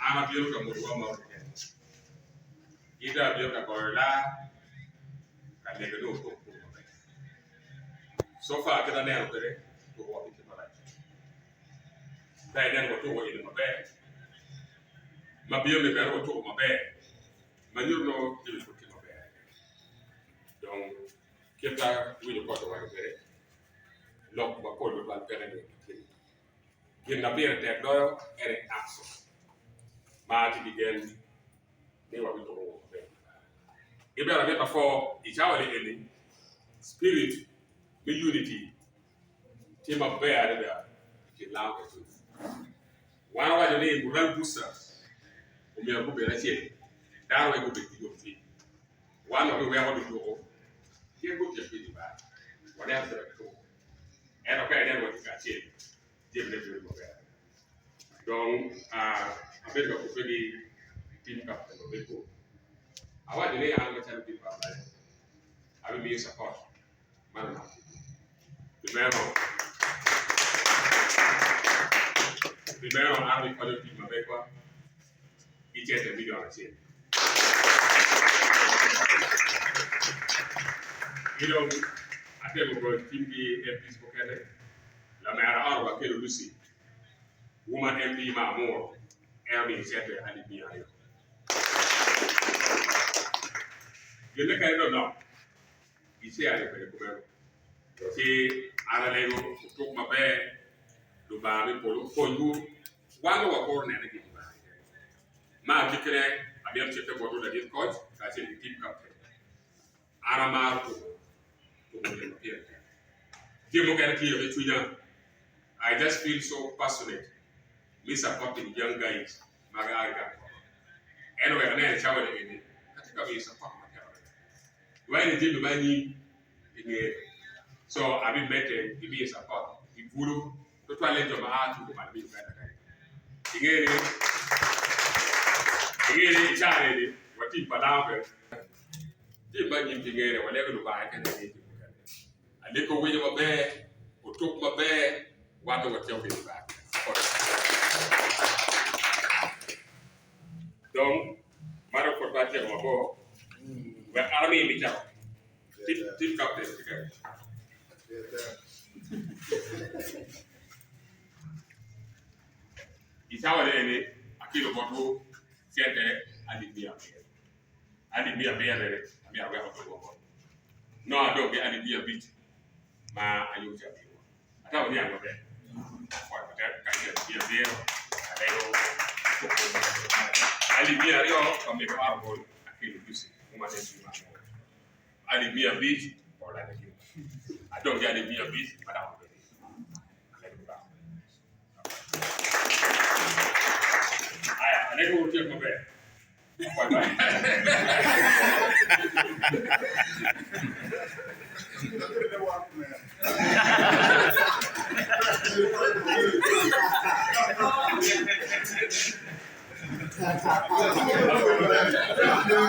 ama biyo ka murwa ma ida biyo ka kola ka le do ko so far kita ne ko re to wo ti mala dai den ko to wo ile ma be ma biyo me be ko to ma be ma nyurno ti ko ti ma be donc kita wi ko to wa be lok ba ko do bal pere ni gin na biere te do ere axo ma ti digen ni wa bi to wo be ibe ra beta for ichawale ele spirit the unity team up there the Lango to one of the name Rural Booster we are going to see that way go be the one of the way how to go here go just be back whatever the go and okay then what you can see give them to go there donc a bit of the team captain of the go I want to lay on the time people I will be support man Primero hablo con el primo Bagua y ya te video así. Y luego hacemos con el team de Facebook la mera arba que lo lucy woman MP ma more Ermi siete Aliba yo. Yo le caí no y se ha de comer si ala lego tok ma be do ba be polo fondu wanga wa korne na gidi ba ma dikre abiyam chete bodo da dit coach ka se team captain ara ma ko mo pier demo kan ki yo tunya I just feel so passionate me supporting young guys magaga anyway na chawa de ni katika be support ma tawa why ni dimo ba ni ni so I've been better to be a support. The guru, to toilet of art to my big better. Again, charity, what in Palava, the budget together, whatever you buy, I can get it. I look away your bear, who took my bear, what over tell me back. Don't matter for that, my boy. But army, me out. Tip captain together. Isawa lele akilo bodu siete Aliba bere amia wa ko no ado be Aliba bit ma ayuja biwa ata woni an be for that ka ya bere Aliba yo kama ko arbo akilo bisi kuma ne ma Aliba bit or la ne I don't get it be a beast, but I'm ready. I never will take my bed. Bye.